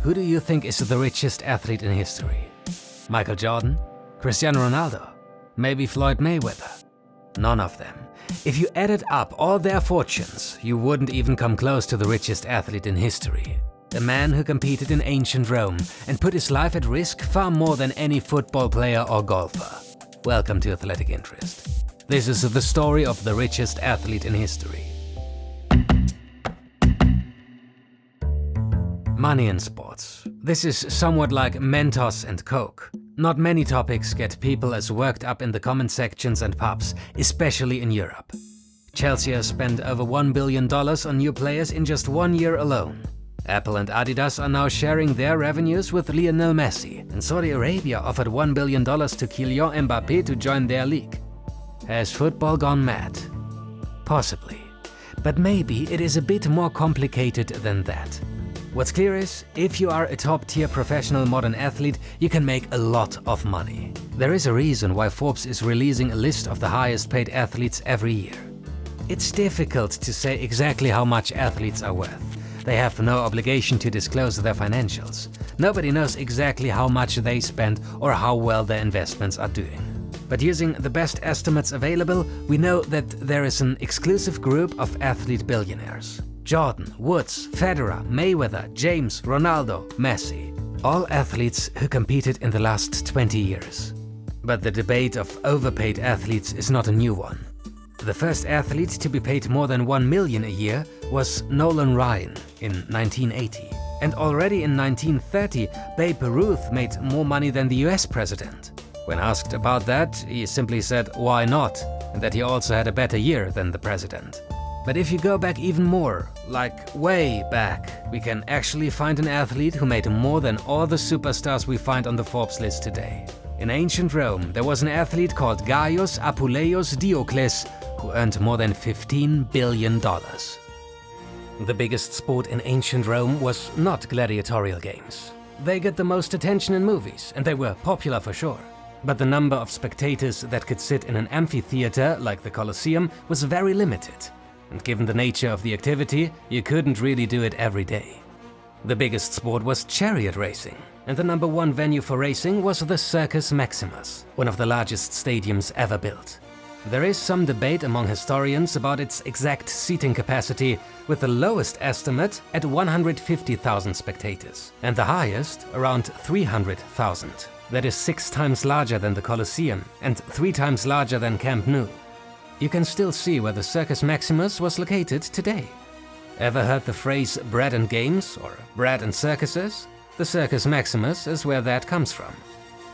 Who do you think is the richest athlete in history? Michael Jordan? Cristiano Ronaldo? Maybe Floyd Mayweather? None of them. If you added up all their fortunes, you wouldn't even come close to the richest athlete in history. A man who competed in ancient Rome and put his life at risk far more than any football player or golfer. Welcome to Athletic Interest. This is the story of the richest athlete in history. Money in sports. This is somewhat like Mentos and Coke. Not many topics get people as worked up in the comment sections and pubs, especially in Europe. Chelsea has spent over $1 billion on new players in just 1 year alone. Apple and Adidas are now sharing their revenues with Lionel Messi, and Saudi Arabia offered $1 billion to Kylian Mbappé to join their league. Has football gone mad? Possibly. But maybe it is a bit more complicated than that. What's clear is, if you are a top-tier professional modern athlete, you can make a lot of money. There is a reason why Forbes is releasing a list of the highest-paid athletes every year. It's difficult to say exactly how much athletes are worth. They have no obligation to disclose their financials. Nobody knows exactly how much they spend or how well their investments are doing. But using the best estimates available, we know that there is an exclusive group of athlete billionaires. Jordan, Woods, Federer, Mayweather, James, Ronaldo, Messi. All athletes who competed in the last 20 years. But the debate of overpaid athletes is not a new one. The first athlete to be paid more than $1 million a year was Nolan Ryan in 1980. And already in 1930, Babe Ruth made more money than the US president. When asked about that, he simply said, "Why not?" and that he also had a better year than the president. But if you go back even more, like way back, we can actually find an athlete who made more than all the superstars we find on the Forbes list today. In ancient Rome, there was an athlete called Gaius, Appuleius, Diocles, who earned more than $15 billion. The biggest sport in ancient Rome was not gladiatorial games. They get the most attention in movies, and they were popular for sure. But the number of spectators that could sit in an amphitheater like the Colosseum was very limited. And given the nature of the activity, you couldn't really do it every day. The biggest sport was chariot racing, and the number one venue for racing was the Circus Maximus, one of the largest stadiums ever built. There is some debate among historians about its exact seating capacity, with the lowest estimate at 150,000 spectators, and the highest around 300,000. That is 6 times larger than the Colosseum and 3 times larger than Camp Nou. You can still see where the Circus Maximus was located today. Ever heard the phrase bread and games or bread and circuses? The Circus Maximus is where that comes from.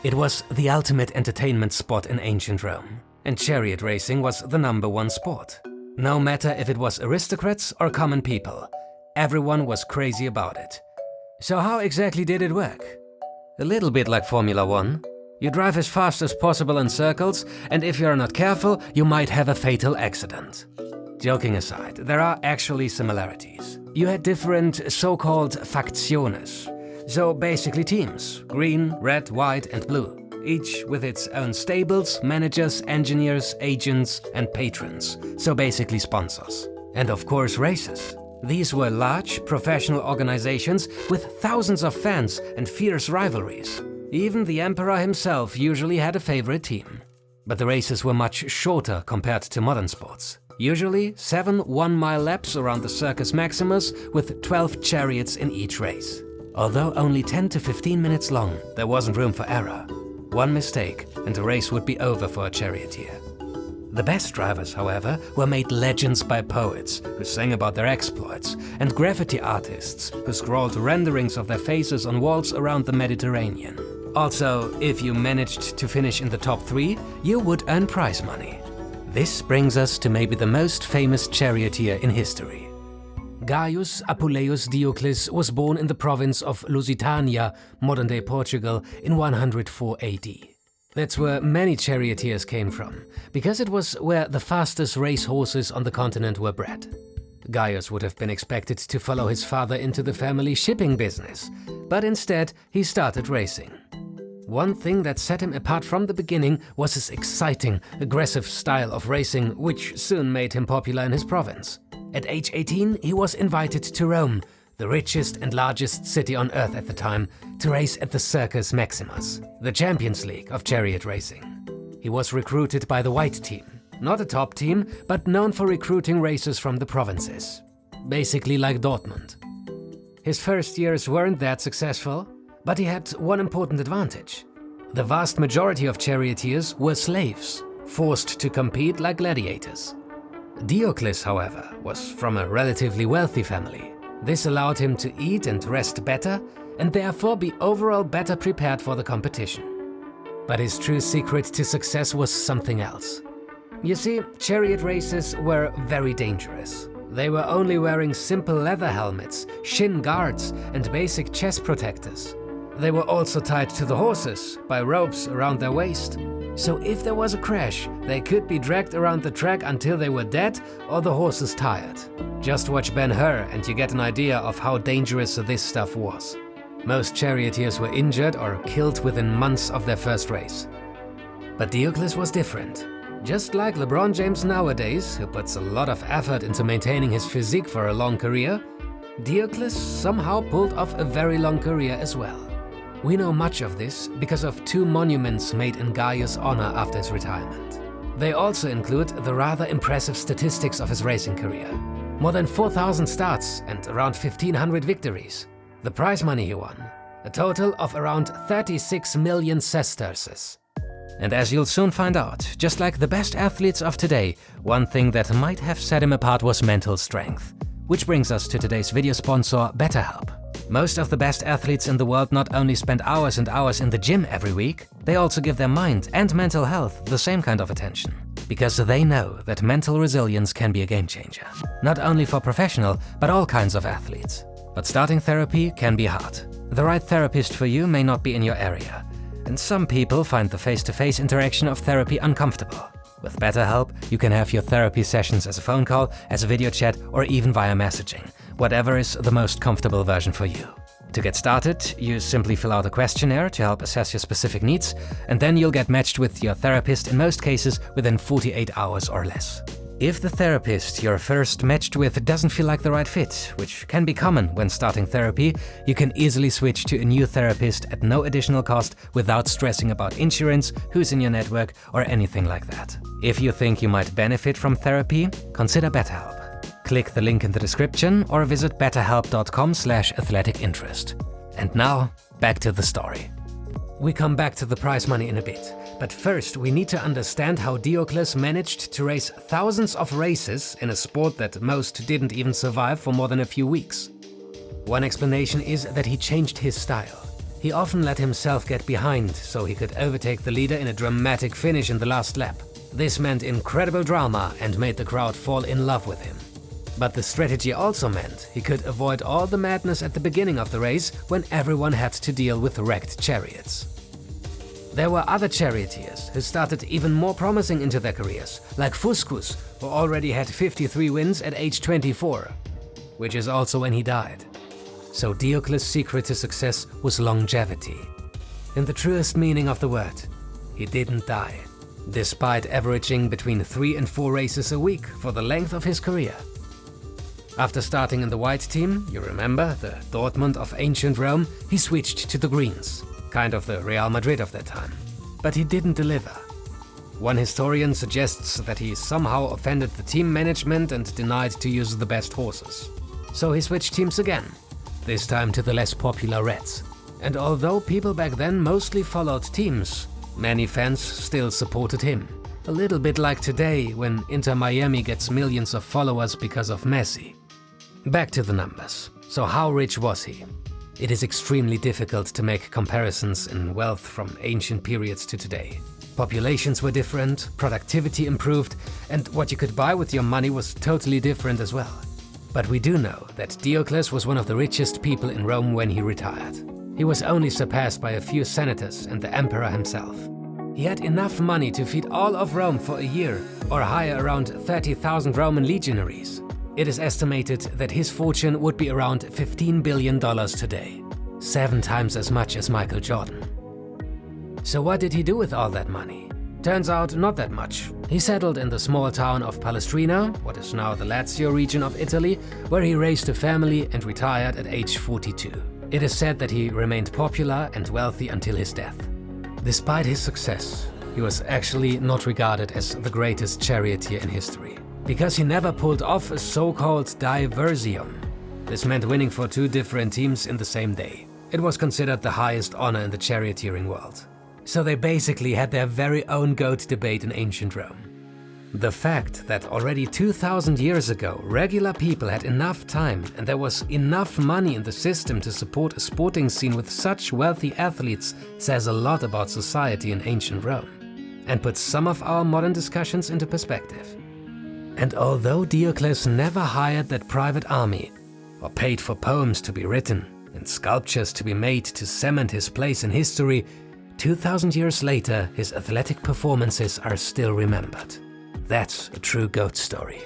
It was the ultimate entertainment spot in ancient Rome, and chariot racing was the number one sport. No matter if it was aristocrats or common people, everyone was crazy about it. So how exactly did it work? A little bit like Formula 1. You drive as fast as possible in circles, and if you're not careful, you might have a fatal accident. Joking aside, there are actually similarities. You had different so-called factiones, so basically teams, green, red, white and blue, each with its own stables, managers, engineers, agents and patrons, so basically sponsors. And of course races. These were large, professional organizations with thousands of fans and fierce rivalries. Even the emperor himself usually had a favorite team. But the races were much shorter compared to modern sports. Usually 7 one-mile laps around the Circus Maximus with 12 chariots in each race. Although only 10 to 15 minutes long, there wasn't room for error. One mistake and the race would be over for a charioteer. The best drivers, however, were made legends by poets who sang about their exploits, and graffiti artists who scrawled renderings of their faces on walls around the Mediterranean. Also, if you managed to finish in the top 3, you would earn prize money. This brings us to maybe the most famous charioteer in history. Gaius Appuleius Diocles was born in the province of Lusitania, modern-day Portugal, in 104 AD. That's where many charioteers came from, because it was where the fastest racehorses on the continent were bred. Gaius would have been expected to follow his father into the family shipping business, but instead he started racing. One thing that set him apart from the beginning was his exciting, aggressive style of racing, which soon made him popular in his province. At age 18, he was invited to Rome, the richest and largest city on Earth at the time, to race at the Circus Maximus, the Champions League of chariot racing. He was recruited by the white team, not a top team, but known for recruiting racers from the provinces. Basically like Dortmund. His first years weren't that successful, but he had one important advantage. The vast majority of charioteers were slaves, forced to compete like gladiators. Diocles, however, was from a relatively wealthy family. This allowed him to eat and rest better, and therefore be overall better prepared for the competition. But his true secret to success was something else. You see, chariot races were very dangerous. They were only wearing simple leather helmets, shin guards, and basic chest protectors. They were also tied to the horses by ropes around their waist. So if there was a crash, they could be dragged around the track until they were dead or the horses tired. Just watch Ben-Hur and you get an idea of how dangerous this stuff was. Most charioteers were injured or killed within months of their first race. But Diocles was different. Just like LeBron James nowadays, who puts a lot of effort into maintaining his physique for a long career, Diocles somehow pulled off a very long career as well. We know much of this because of 2 monuments made in Gaius' honor after his retirement. They also include the rather impressive statistics of his racing career. More than 4,000 starts and around 1,500 victories. The prize money he won, a total of around 36 million sesterces. And as you'll soon find out, just like the best athletes of today, one thing that might have set him apart was mental strength. Which brings us to today's video sponsor, BetterHelp. Most of the best athletes in the world not only spend hours and hours in the gym every week, they also give their mind and mental health the same kind of attention. Because they know that mental resilience can be a game changer. Not only for professional, but all kinds of athletes. But starting therapy can be hard. The right therapist for you may not be in your area. And some people find the face-to-face interaction of therapy uncomfortable. With BetterHelp, you can have your therapy sessions as a phone call, as a video chat, or even via messaging. Whatever is the most comfortable version for you. To get started, you simply fill out a questionnaire to help assess your specific needs, and then you'll get matched with your therapist in most cases within 48 hours or less. If the therapist you're first matched with doesn't feel like the right fit, which can be common when starting therapy, you can easily switch to a new therapist at no additional cost without stressing about insurance, who's in your network, or anything like that. If you think you might benefit from therapy, consider BetterHelp. Click the link in the description or visit betterhelp.com/athleticinterest. And now, back to the story. We come back to the prize money in a bit, but first we need to understand how Diocles managed to race thousands of races in a sport that most didn't even survive for more than a few weeks. One explanation is that he changed his style. He often let himself get behind so he could overtake the leader in a dramatic finish in the last lap. This meant incredible drama and made the crowd fall in love with him. But the strategy also meant he could avoid all the madness at the beginning of the race when everyone had to deal with wrecked chariots. There were other charioteers who started even more promising into their careers, like Fuscus, who already had 53 wins at age 24, which is also when he died. So Diocles' secret to success was longevity. In the truest meaning of the word, he didn't die, despite averaging between 3 and 4 races a week for the length of his career. After starting in the white team, you remember, the Dortmund of ancient Rome, he switched to the greens, kind of the Real Madrid of that time. But he didn't deliver. One historian suggests that he somehow offended the team management and denied to use the best horses. So he switched teams again, this time to the less popular Reds. And although people back then mostly followed teams, many fans still supported him. A little bit like today when Inter Miami gets millions of followers because of Messi. Back to the numbers. So how rich was he? It is extremely difficult to make comparisons in wealth from ancient periods to today. Populations were different, productivity improved, and what you could buy with your money was totally different as well. But we do know that Diocles was one of the richest people in Rome when he retired. He was only surpassed by a few senators and the emperor himself. He had enough money to feed all of Rome for a year, or hire around 30,000 Roman legionaries. It is estimated that his fortune would be around $15 billion today, 7 times as much as Michael Jordan. So what did he do with all that money? Turns out not that much. He settled in the small town of Palestrina, what is now the Lazio region of Italy, where he raised a family and retired at age 42. It is said that he remained popular and wealthy until his death. Despite his success, he was actually not regarded as the greatest charioteer in history, because he never pulled off a so-called diversion. This meant winning for 2 different teams in the same day. It was considered the highest honor in the charioteering world. So they basically had their very own goat debate in ancient Rome. The fact that already 2000 years ago, regular people had enough time and there was enough money in the system to support a sporting scene with such wealthy athletes says a lot about society in ancient Rome, and puts some of our modern discussions into perspective. And although Diocles never hired that private army, or paid for poems to be written and sculptures to be made to cement his place in history, 2000 years later, his athletic performances are still remembered. That's a true GOAT story.